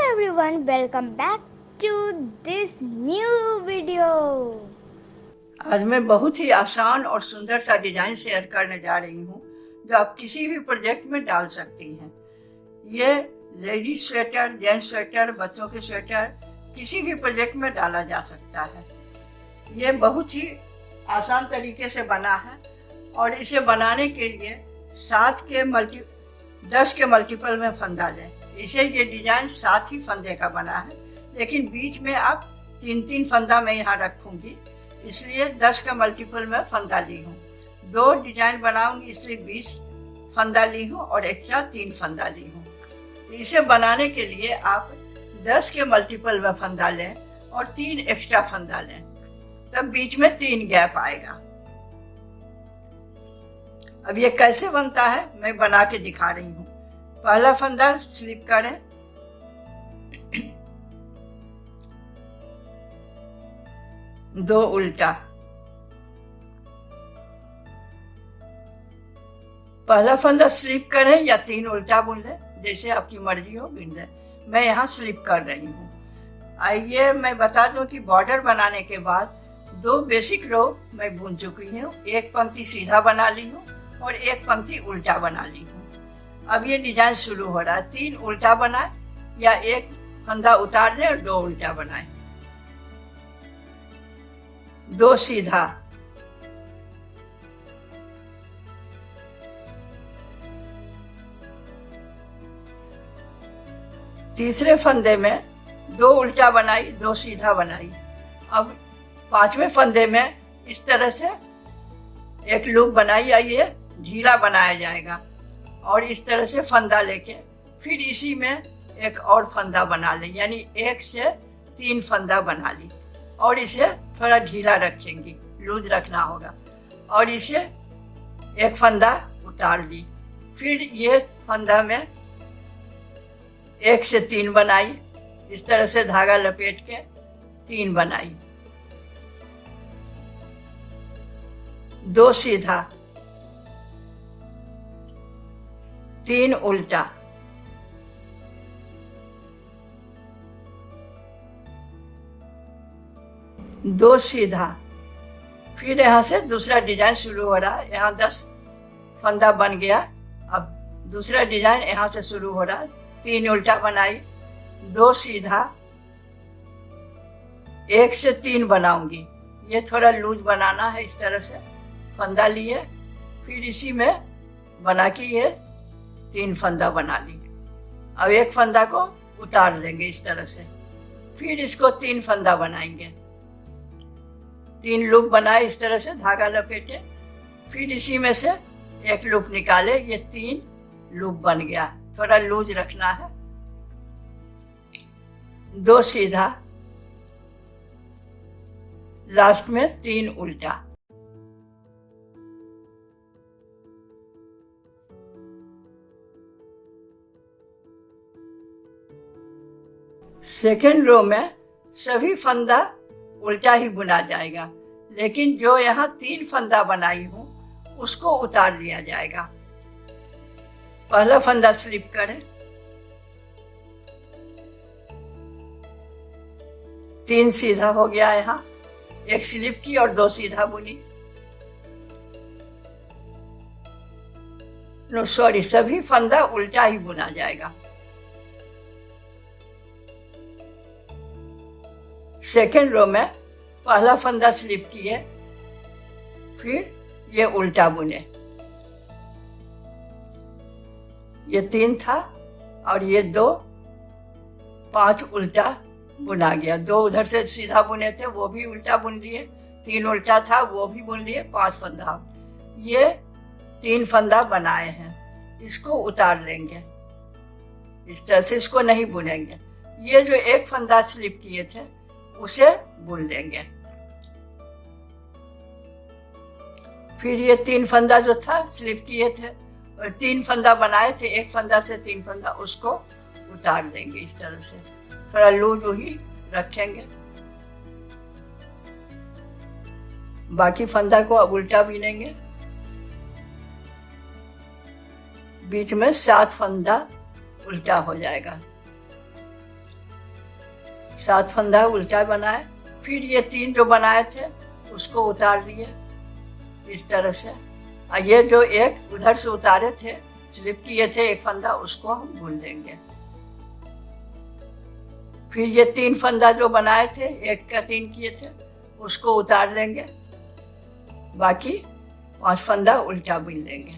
everyone, welcome back to this new video. आज मैं बहुत ही आसान और सुंदर सा डिजाइन शेयर करने जा रही हूँ जो आप किसी भी प्रोजेक्ट में डाल सकती हैं। ये लेडीज स्वेटर, जेंट्स स्वेटर, बच्चों के स्वेटर किसी भी प्रोजेक्ट में डाला जा सकता है। ये बहुत ही आसान तरीके से बना है और इसे बनाने के लिए 10 के मल्टीपल में फंदा लें। इसे ये डिजाइन 7 ही फंदे का बना है, लेकिन बीच में अब 3 फंदा मैं यहाँ रखूँगी, इसलिए 10 का मल्टीपल में फंदा ली हूँ। 2 डिजाइन बनाऊंगी इसलिए 20 फंदा ली हूँ और एक्स्ट्रा 3 फंदा ली हूँ। तो इसे बनाने के लिए आप 10 के मल्टीपल में फंदा लें और 3 एक्स्ट्रा फंदा लें, तब बीच में 3 गैप आएगा। अब ये कैसे बनता है मैं बना के दिखा रही हूँ। पहला फंदा स्लिप करें, दो उल्टा, पहला फंदा स्लिप करें या 3 उल्टा बुन लें, जैसे आपकी मर्जी हो बुन लें। मैं यहाँ स्लिप कर रही हूँ। आइए मैं बता दूं कि बॉर्डर बनाने के बाद 2 बेसिक रो मैं बुन चुकी हूँ। एक पंक्ति सीधा बना ली हूँ और एक पंक्ति उल्टा बना ली हूँ। अब ये डिजाइन शुरू हो रहा है। 3 उल्टा बनाए या एक फंदा उतार दें और 2 उल्टा बनाए, 2 सीधा, तीसरे फंदे में 2 उल्टा बनाई, 2 सीधा बनाई। अब 5वें फंदे में इस तरह से एक लूप बनाई या ये ढीला बनाया जाएगा और इस तरह से फंदा लेके फिर इसी में एक और फंदा बना लें, यानी 1 से 3 फंदा बना ली और इसे थोड़ा ढीला रखेंगे, लूज रखना होगा और इसे एक फंदा उतार ली। फिर ये फंदा में 1 से 3 बनाई, इस तरह से धागा लपेट के 3 बनाई, 2 सीधा, 3 उल्टा, दो सीधा। फिर यहाँ से दूसरा डिजाइन शुरू हो रहा है। यहाँ 10 फंदा बन गया। अब दूसरा डिजाइन यहाँ से शुरू हो रहा है। 3 उल्टा बनाई, 2 सीधा, 1 से 3 बनाऊंगी। ये थोड़ा लूज बनाना है, इस तरह से फंदा लिए फिर इसी में बना के ये 3 फंदा बना ली। अब एक फंदा को उतार लेंगे इस तरह से, फिर इसको 3 फंदा बनाएंगे। 3 लूप बनाए, इस तरह से धागा लपेटे, फिर इसी में से एक लूप निकाले, ये 3 लूप बन गया। थोड़ा लूज रखना है। 2 सीधा, लास्ट में 3 उल्टा। सेकेंड रो में सभी फंदा उल्टा ही बुना जाएगा, लेकिन जो यहाँ 3 फंदा बनाई हूँ उसको उतार लिया जाएगा। पहला फंदा स्लिप करें, 3 सीधा हो गया। यहाँ 1 स्लिप की और 2 सीधा बुनी। नो सॉरी, सभी फंदा उल्टा ही बुना जाएगा। सेकेंड रो में पहला फंदा स्लिप किए, फिर ये उल्टा बुने। ये 3 था और ये 2, 5 उल्टा बुना गया। 2 उधर से सीधा बुने थे, वो भी उल्टा बुन लिए। 3 उल्टा था, वो भी बुन लिए। 5 फंदा, ये 3 फंदा बनाए हैं, इसको उतार लेंगे इस तरह से। इसको नहीं बुनेंगे। ये जो एक फंदा स्लिप किए थे उसे बुन लेंगे। फिर ये 3 फंदा जो था स्लिप किए थे, 3 फंदा बनाए थे, एक फंदा से 3 फंदा, उसको उतार देंगे इस तरह से। थोड़ा लूज ही रखेंगे। बाकी फंदा को अब उल्टा बीनेंगे। बीच में 7 फंदा उल्टा हो जाएगा। 7 फंदा उल्टा बनाए, फिर ये 3 जो बनाए थे उसको उतार दिए इस तरह से। और ये जो एक उधर से उतारे थे, स्लिप किए थे एक फंदा, उसको हम बुन लेंगे। फिर ये 3 फंदा जो बनाए थे, एक का 3 किए थे, उसको उतार लेंगे, बाकी 5 फंदा उल्टा बुन लेंगे।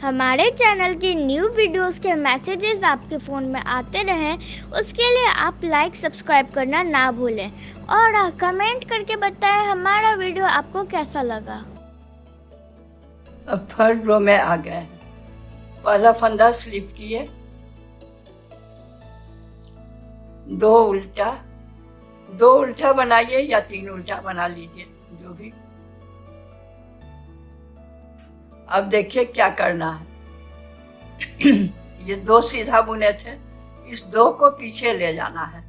हमारे चैनल की न्यू वीडियोस के मैसेजेस आपके फ़ोन में आते रहें, उसके लिए आप लाइक सब्सक्राइब करना ना भूलें और कमेंट करके बताएं हमारा वीडियो आपको कैसा लगा। अब 3rd रो में आ गए हैं। पहला फंदा स्लिप किए, 2 उल्टा बनाइए या 3 उल्टा बना लीजिए, जो भी। अब देखिए क्या करना है। ये 2 सीधा बुने थे, इस 2 को पीछे ले जाना है,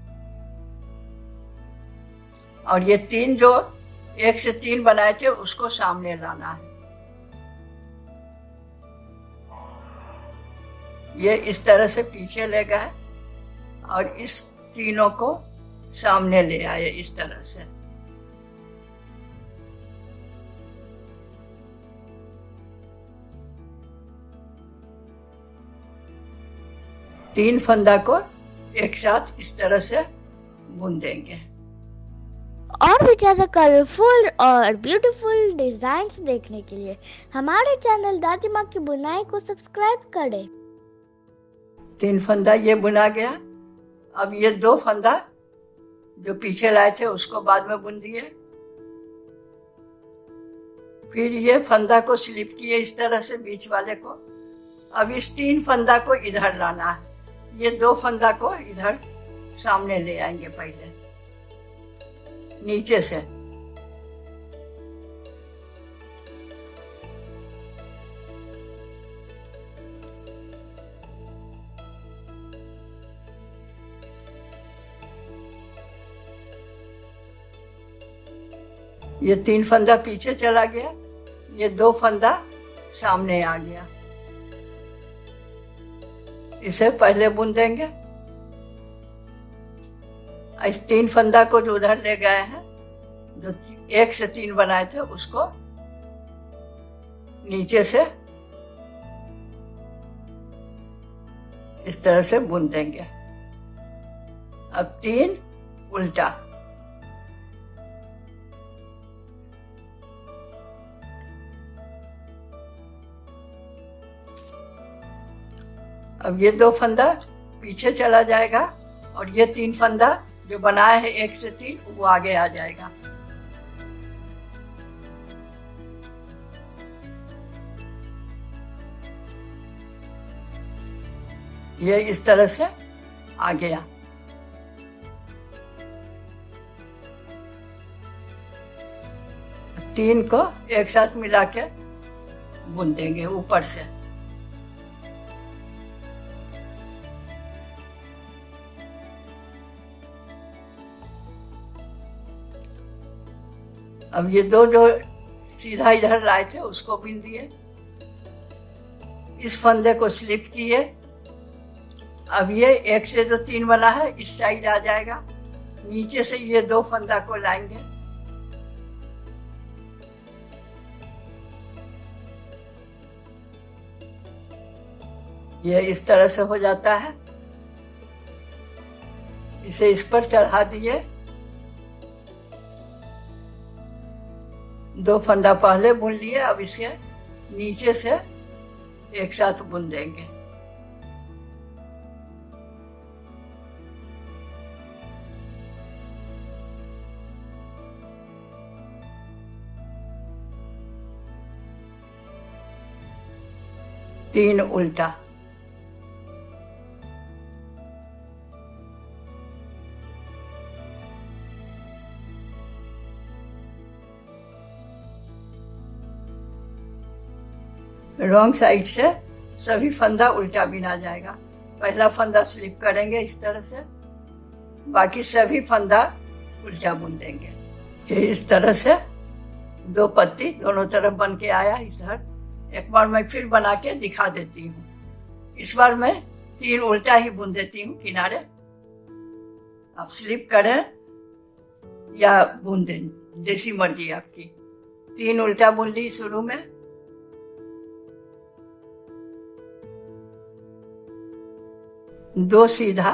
और ये 3 जो 1 से 3 बनाए थे उसको सामने लाना है। ये इस तरह से पीछे ले गए और इस तीनों को सामने ले आए इस तरह से। तीन फंदा को एक साथ इस तरह से बुन देंगे। और भी ज़्यादा कलरफुल और ब्यूटीफुल डिज़ाइंस देखने के लिए हमारे चैनल दादी माँ की बुनाई को सब्सक्राइब करें। 3 फंदा ये बुना गया। अब ये 2 फंदा जो पीछे लाए थे उसको बाद में बुन दिए। फिर ये फंदा को स्लिप किए इस तरह से बीच वाले को। अब इस 3 फंदा को इधर लाना है। ये 2 फंदा को इधर सामने ले आएंगे पहले नीचे से। ये 3 फंदा पीछे चला गया, ये 2 फंदा सामने आ गया। इसे पहले बुन देंगे। इस 3 फंदा को जो उधर ले गए हैं, जो 1 से 3 बनाए थे, उसको नीचे से इस तरह से बुन देंगे। अब 3 उल्टा। अब ये 2 फंदा पीछे चला जाएगा और ये 3 फंदा जो बनाए हैं 1 से 3 वो आगे आ जाएगा। ये इस तरह से आ गया। तीन को एक साथ मिला के बुन देंगे ऊपर से। अब ये 2 जो सीधा इधर लाए थे उसको बुन दिए। इस फंदे को स्लिप किए। अब ये 1 से जो 3 बना है इस साइड आ जाएगा। नीचे से ये 2 फंदा को लाएंगे। ये इस तरह से हो जाता है। इसे इस पर चढ़ा दिए। 2 फंदा पहले बुन लिए, अब इसे नीचे से एक साथ बुन देंगे। तीन उल्टा। रॉन्ग साइड से सभी फंदा उल्टा बिना जाएगा। पहला फंदा स्लिप करेंगे इस तरह से, बाकी सभी फंदा उल्टा बुन देंगे। ये इस तरह से 2 पत्ती दोनों तरफ बन के आया इधर। एक बार मैं फिर बना के दिखा देती हूँ। इस बार मैं 3 उल्टा ही बुन देती हूँ किनारे। आप स्लिप करें या बुन दें, जैसी मर्जी आपकी। 3 उल्टा बुन ली शुरू में, दो सीधा,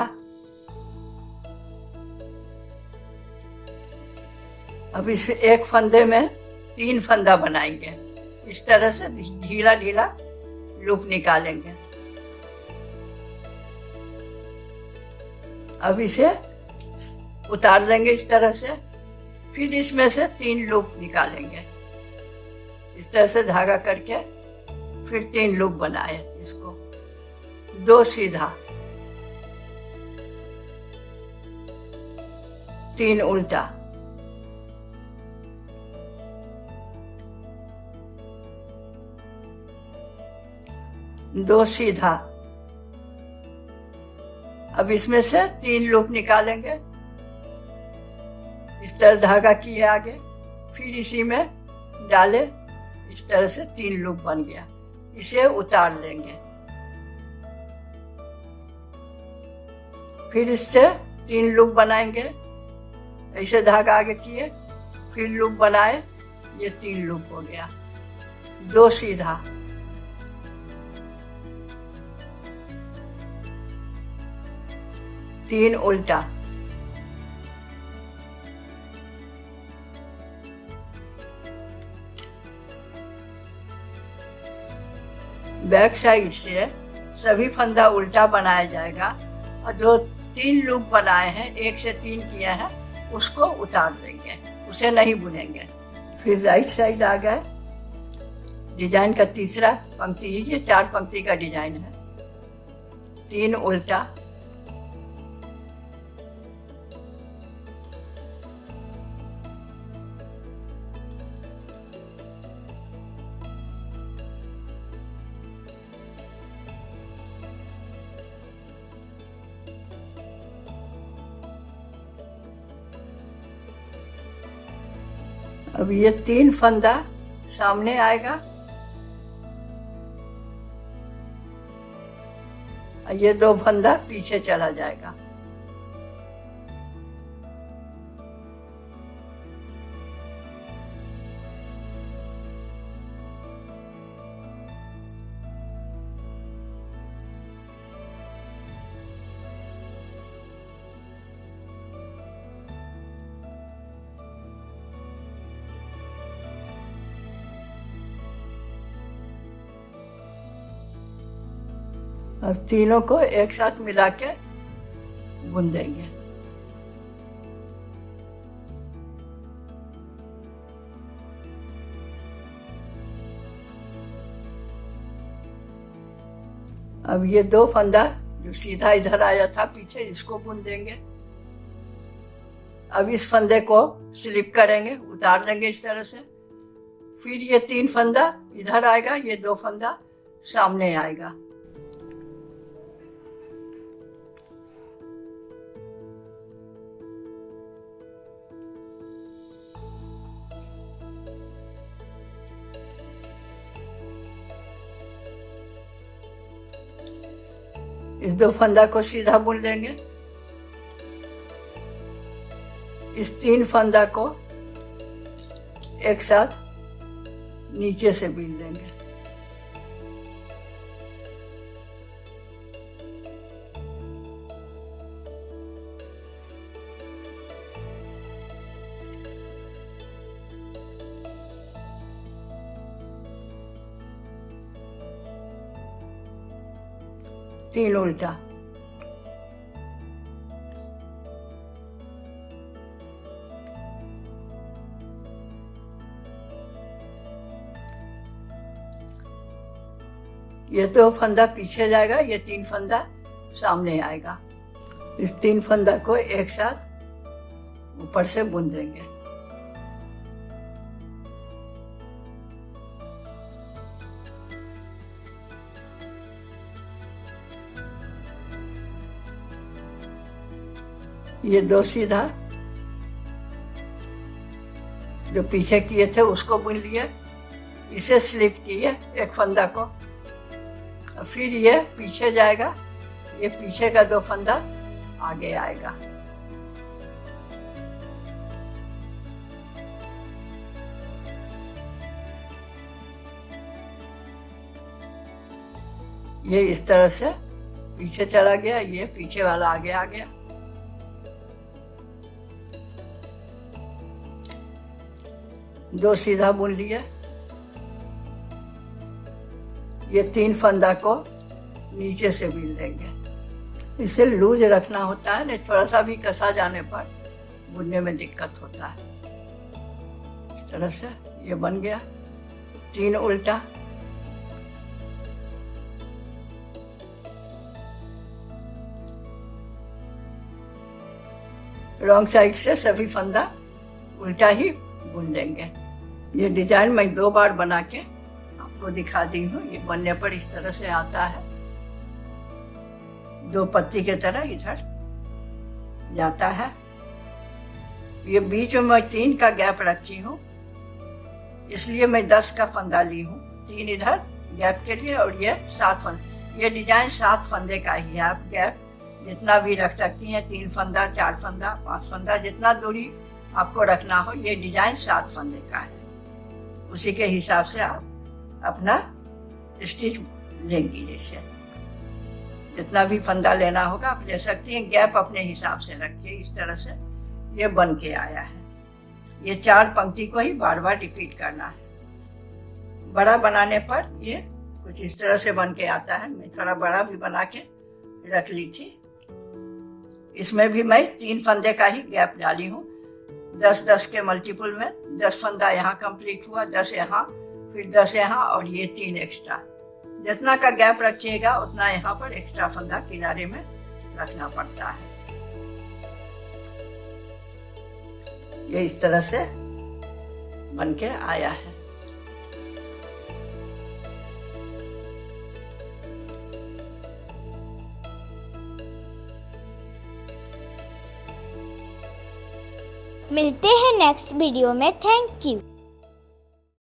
अब इस एक फंदे में 3 फंदा बनाएंगे। इस तरह से ढीला ढीला लूप निकालेंगे। अब इसे उतार लेंगे इस तरह से, फिर इसमें से 3 लूप निकालेंगे। इस तरह से धागा करके फिर 3 लूप बनाए इसको, 2 सीधा, 3 उल्टा, दो सीधा। अब इसमें से 3 लूप निकालेंगे। इस तरह धागा किए आगे, फिर इसी में डाले, इस तरह से 3 लूप बन गया। इसे उतार लेंगे, फिर इससे 3 लूप बनाएंगे। ऐसे धागा आगे किए, फिर लूप बनाए, ये 3 लूप हो गया। 2 सीधा, 3 उल्टा, बैक साइड से सभी फंदा उल्टा बनाया जाएगा और जो 3 लूप बनाए हैं, 1 से 3 किए हैं, उसको उतार देंगे, उसे नहीं बुनेंगे। फिर राइट साइड आ गए। डिजाइन का तीसरा पंक्ति है, ये 4 पंक्ति का डिजाइन है। 3 उल्टा, अब ये 3 फंदा सामने आएगा, ये 2 फंदा पीछे चला जाएगा। और तीनों को एक साथ मिला के बुन देंगे। अब ये 2 फंदा जो सीधा इधर आया था पीछे, इसको बुन देंगे। अब इस फंदे को स्लिप करेंगे, उतार देंगे इस तरह से। फिर ये 3 फंदा इधर आएगा, ये 2 फंदा सामने आएगा। इस 2 फंदा को सीधा बुन लेंगे। इस 3 फंदा को एक साथ नीचे से बीन लेंगे। तीन उल्टा, ये 2 फंदा पीछे जाएगा, ये 3 फंदा सामने आएगा। इस 3 फंदा को एक साथ ऊपर से बुन देंगे। ये 2 सीधा जो पीछे किए थे उसको बुन लिए, इसे स्लिप किए एक फंदा को, फिर ये पीछे जाएगा, ये पीछे का 2 फंदा आगे आएगा। ये इस तरह से पीछे चला गया, ये पीछे वाला आगे आ गया। दो सीधा बुन लिए। ये 3 फंदा को नीचे से बीन लेंगे। इसे लूज रखना होता है, नहीं थोड़ा सा भी कसा जाने पर बुनने में दिक्कत होता है। इस तरह से ये बन गया 3 उल्टा। रॉन्ग साइड से सभी फंदा उल्टा ही बुन लेंगे। ये डिजाइन मैं 2 बार बना के आपको दिखा दी हूँ। ये बनने पर इस तरह से आता है, 2 पत्ती के तरह इधर जाता है। ये बीच में मैं 3 का गैप रखी हूँ, इसलिए मैं 10 का फंदा ली हूँ। 3 इधर गैप के लिए और ये 7 फंदे। ये डिजाइन 7 फंदे का ही है। आप गैप जितना भी रख सकती हैं, 3 फंदा, 4 फंदा, 5 फंदा, जितना दूरी आपको रखना हो। ये डिजाइन 7 फंदे का है, उसी के हिसाब से आप अपना स्टिच लेंगी। जैसे जितना भी फंदा लेना होगा आप ले सकती हैं। गैप अपने हिसाब से रखिए। इस तरह से ये बन के आया है। ये 4 पंक्ति को ही बार बार रिपीट करना है। बड़ा बनाने पर ये कुछ इस तरह से बन के आता है। मैं थोड़ा बड़ा भी बना के रख ली थी। इसमें भी मैं 3 फंदे का ही गैप डाली हूँ। 10-10 के मल्टीपल में 10 फंदा यहाँ कंप्लीट हुआ, 10 यहाँ, फिर 10 यहाँ और ये 3 एक्स्ट्रा। जितना का गैप रखिएगा उतना यहाँ पर एक्स्ट्रा फंदा किनारे में रखना पड़ता है। ये इस तरह से बन के आया है। मिलते हैं नेक्स्ट वीडियो में। Thank you.